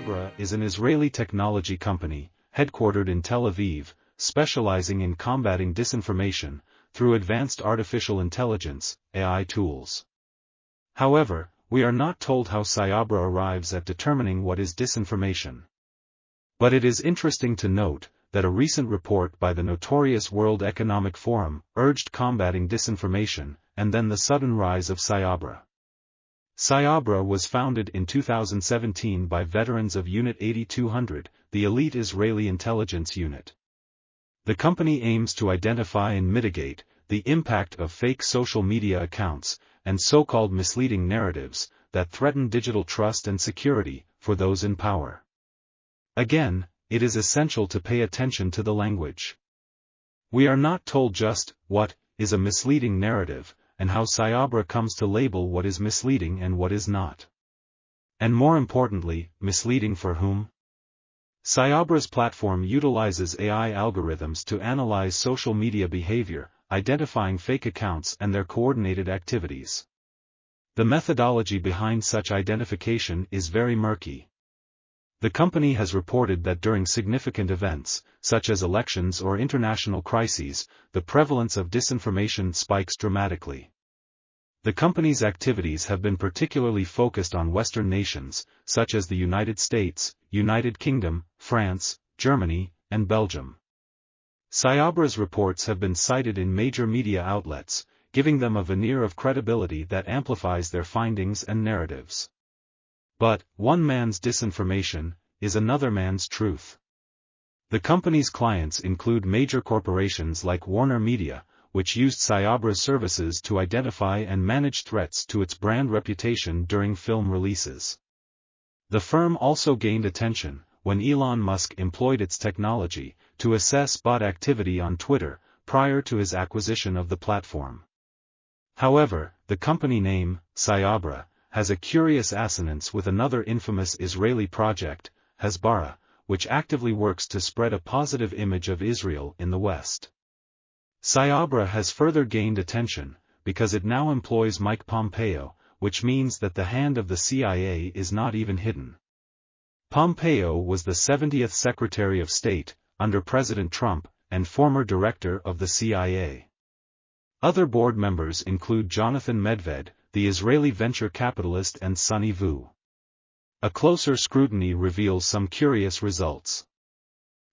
Cyabra is an Israeli technology company, headquartered in Tel Aviv, specializing in combating disinformation through advanced artificial intelligence (AI) tools. However, we are not told how Cyabra arrives at determining what is disinformation. But it is interesting to note that a recent report by the notorious World Economic Forum urged combating disinformation, and then the sudden rise of Cyabra. Cyabra was founded in 2017 by veterans of Unit 8200, the elite Israeli intelligence unit. The company aims to identify and mitigate the impact of fake social media accounts and so-called misleading narratives that threaten digital trust and security for those in power. Again, it is essential to pay attention to the language. We are not told just what is a misleading narrative, and how Cyabra comes to label what is misleading and what is not. And more importantly, misleading for whom? Cyabra's platform utilizes AI algorithms to analyze social media behavior, identifying fake accounts and their coordinated activities. The methodology behind such identification is very murky. The company has reported that during significant events, such as elections or international crises, the prevalence of disinformation spikes dramatically. The company's activities have been particularly focused on Western nations, such as the United States, United Kingdom, France, Germany, and Belgium. Cyabra's reports have been cited in major media outlets, giving them a veneer of credibility that amplifies their findings and narratives. But, one man's disinformation is another man's truth. The company's clients include major corporations like Warner Media, which used Cyabra's services to identify and manage threats to its brand reputation during film releases. The firm also gained attention when Elon Musk employed its technology to assess bot activity on Twitter prior to his acquisition of the platform. However, the company name, Cyabra, has a curious assonance with another infamous Israeli project, Hasbara, which actively works to spread a positive image of Israel in the West. Cyabra has further gained attention because it now employs Mike Pompeo, which means that the hand of the CIA is not even hidden. Pompeo was the 70th Secretary of State under President Trump and former director of the CIA. Other board members include Jonathan Medved, the Israeli venture capitalist, and Sonny Vu. A closer scrutiny reveals some curious results.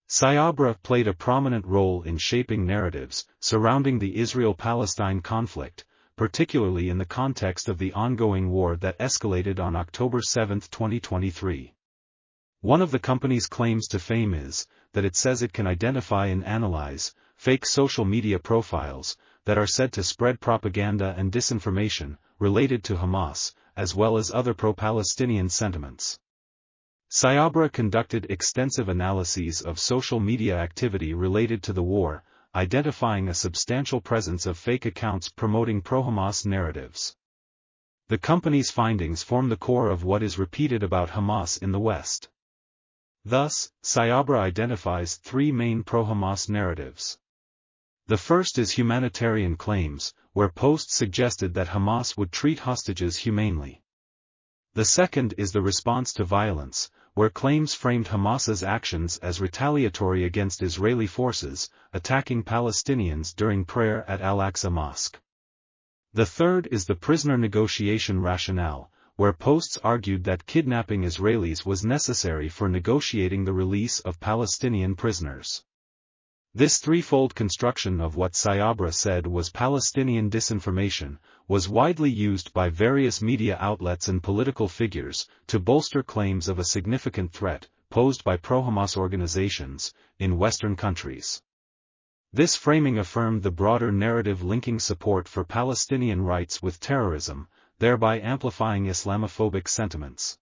Cyabra played a prominent role in shaping narratives surrounding the Israel-Palestine conflict, particularly in the context of the ongoing war that escalated on October 7, 2023. One of the company's claims to fame is that it says it can identify and analyze fake social media profiles that are said to spread propaganda and disinformation related to Hamas, as well as other pro-Palestinian sentiments. Cyabra conducted extensive analyses of social media activity related to the war, identifying a substantial presence of fake accounts promoting pro-Hamas narratives. The company's findings form the core of what is repeated about Hamas in the West. Thus, Cyabra identifies three main pro-Hamas narratives. The first is humanitarian claims, where posts suggested that Hamas would treat hostages humanely. The second is the response to violence, where claims framed Hamas's actions as retaliatory against Israeli forces, attacking Palestinians during prayer at Al-Aqsa Mosque. The third is the prisoner negotiation rationale, where posts argued that kidnapping Israelis was necessary for negotiating the release of Palestinian prisoners. This threefold construction of what Cyabra said was Palestinian disinformation was widely used by various media outlets and political figures to bolster claims of a significant threat posed by pro-Hamas organizations in Western countries. This framing affirmed the broader narrative linking support for Palestinian rights with terrorism, thereby amplifying Islamophobic sentiments.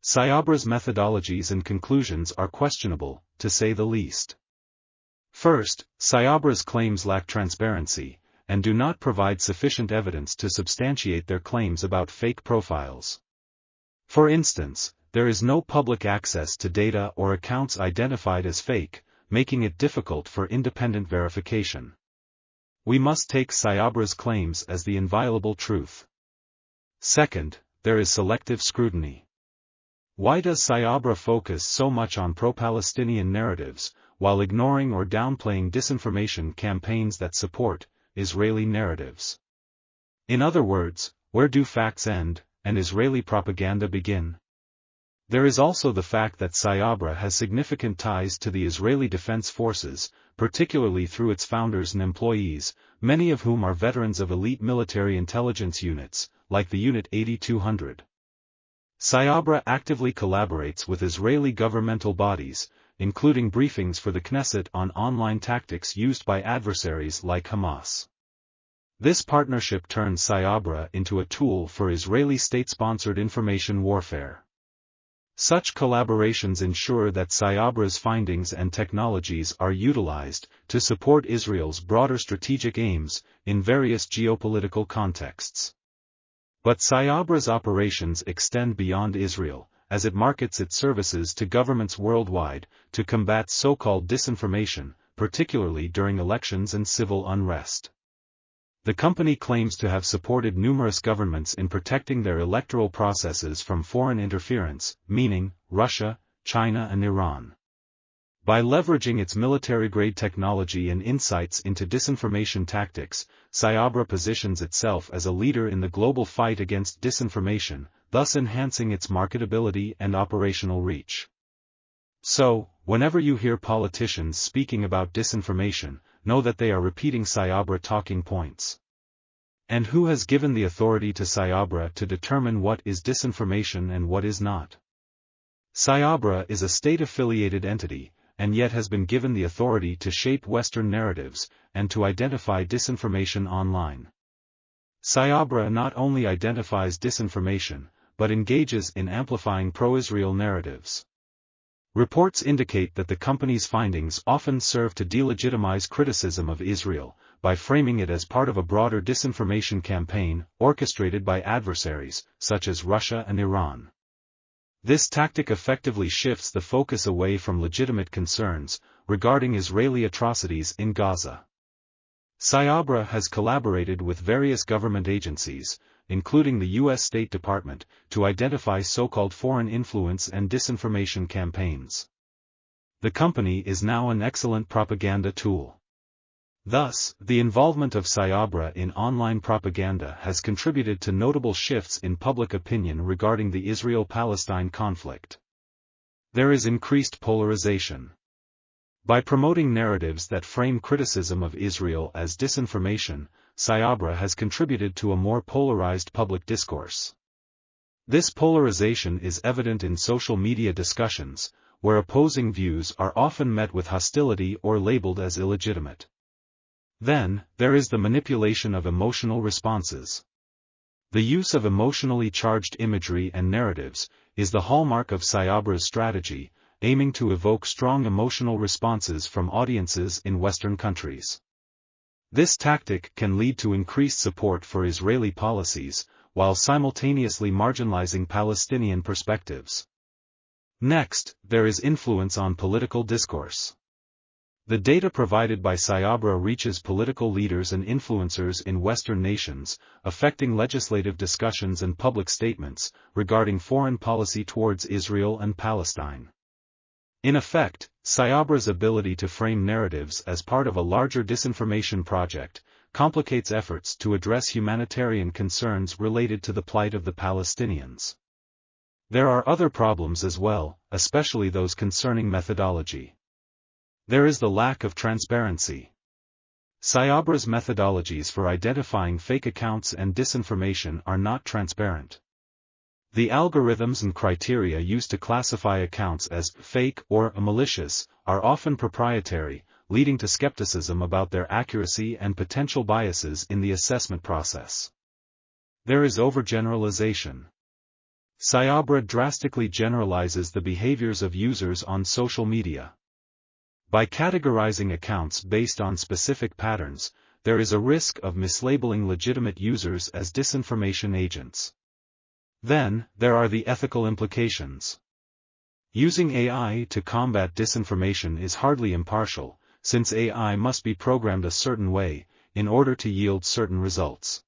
Cyabra's methodologies and conclusions are questionable, to say the least. First, Cyabra's claims lack transparency, and do not provide sufficient evidence to substantiate their claims about fake profiles. For instance, there is no public access to data or accounts identified as fake, making it difficult for independent verification. We must take Cyabra's claims as the inviolable truth. Second, there is selective scrutiny. Why does Cyabra focus so much on pro-Palestinian narratives, while ignoring or downplaying disinformation campaigns that support Israeli narratives? In other words, where do facts end, and Israeli propaganda begin? There is also the fact that Cyabra has significant ties to the Israeli Defense Forces, particularly through its founders and employees, many of whom are veterans of elite military intelligence units, like the Unit 8200. Cyabra actively collaborates with Israeli governmental bodies, including briefings for the Knesset on online tactics used by adversaries like Hamas. This partnership turns Cyabra into a tool for Israeli state-sponsored information warfare. Such collaborations ensure that Cyabra's findings and technologies are utilized to support Israel's broader strategic aims in various geopolitical contexts. But Cyabra's operations extend beyond Israel, as it markets its services to governments worldwide to combat so-called disinformation, particularly during elections and civil unrest. The company claims to have supported numerous governments in protecting their electoral processes from foreign interference, meaning Russia, China and Iran. By leveraging its military-grade technology and insights into disinformation tactics, Cyabra positions itself as a leader in the global fight against disinformation, thus enhancing its marketability and operational reach. So, whenever you hear politicians speaking about disinformation, know that they are repeating Cyabra talking points. And who has given the authority to Cyabra to determine what is disinformation and what is not? Cyabra is a state-affiliated entity, and yet has been given the authority to shape Western narratives, and to identify disinformation online. Cyabra not only identifies disinformation, but engages in amplifying pro-Israel narratives. Reports indicate that the company's findings often serve to delegitimize criticism of Israel, by framing it as part of a broader disinformation campaign orchestrated by adversaries, such as Russia and Iran. This tactic effectively shifts the focus away from legitimate concerns regarding Israeli atrocities in Gaza. Cyabra has collaborated with various government agencies, including the U.S. State Department, to identify so-called foreign influence and disinformation campaigns. The company is now an excellent propaganda tool. Thus, the involvement of Cyabra in online propaganda has contributed to notable shifts in public opinion regarding the Israel-Palestine conflict. There is increased polarization. By promoting narratives that frame criticism of Israel as disinformation, Cyabra has contributed to a more polarized public discourse. This polarization is evident in social media discussions, where opposing views are often met with hostility or labeled as illegitimate. Then, there is the manipulation of emotional responses. The use of emotionally charged imagery and narratives is the hallmark of Cyabra's strategy, aiming to evoke strong emotional responses from audiences in Western countries. This tactic can lead to increased support for Israeli policies, while simultaneously marginalizing Palestinian perspectives. Next, there is influence on political discourse. The data provided by Cyabra reaches political leaders and influencers in Western nations, affecting legislative discussions and public statements regarding foreign policy towards Israel and Palestine. In effect, Cyabra's ability to frame narratives as part of a larger disinformation project complicates efforts to address humanitarian concerns related to the plight of the Palestinians. There are other problems as well, especially those concerning methodology. There is the lack of transparency. Cyabra's methodologies for identifying fake accounts and disinformation are not transparent. The algorithms and criteria used to classify accounts as fake or malicious are often proprietary, leading to skepticism about their accuracy and potential biases in the assessment process. There is overgeneralization. Cyabra drastically generalizes the behaviors of users on social media. By categorizing accounts based on specific patterns, there is a risk of mislabeling legitimate users as disinformation agents. Then, there are the ethical implications. Using AI to combat disinformation is hardly impartial, since AI must be programmed a certain way, in order to yield certain results.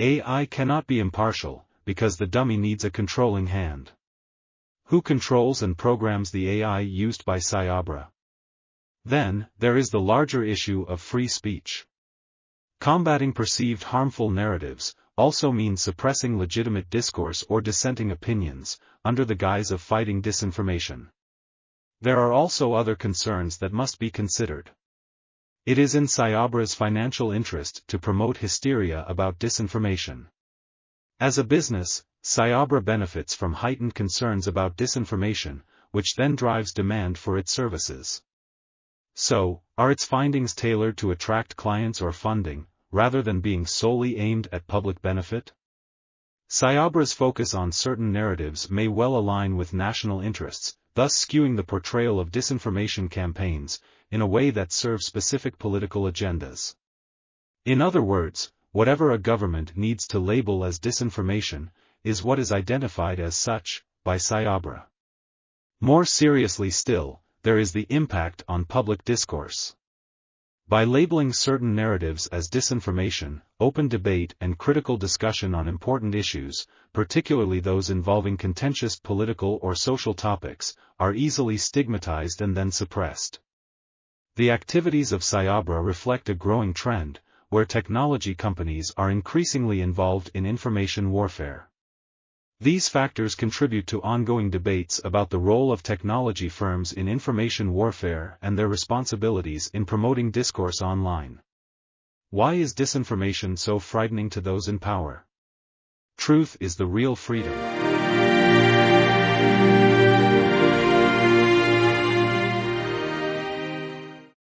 AI cannot be impartial, because the dummy needs a controlling hand. Who controls and programs the AI used by Cyabra? Then, there is the larger issue of free speech. Combating perceived harmful narratives also means suppressing legitimate discourse or dissenting opinions, under the guise of fighting disinformation. There are also other concerns that must be considered. It is in Cyabra's financial interest to promote hysteria about disinformation. As a business, Cyabra benefits from heightened concerns about disinformation, which then drives demand for its services. So, are its findings tailored to attract clients or funding, rather than being solely aimed at public benefit? Cyabra's focus on certain narratives may well align with national interests, thus skewing the portrayal of disinformation campaigns, in a way that serves specific political agendas. In other words, whatever a government needs to label as disinformation, is what is identified as such, by Cyabra. More seriously still, there is the impact on public discourse. By labeling certain narratives as disinformation, open debate and critical discussion on important issues, particularly those involving contentious political or social topics, are easily stigmatized and then suppressed. The activities of Cyabra reflect a growing trend, where technology companies are increasingly involved in information warfare. These factors contribute to ongoing debates about the role of technology firms in information warfare and their responsibilities in promoting discourse online. Why is disinformation so frightening to those in power? Truth is the real freedom.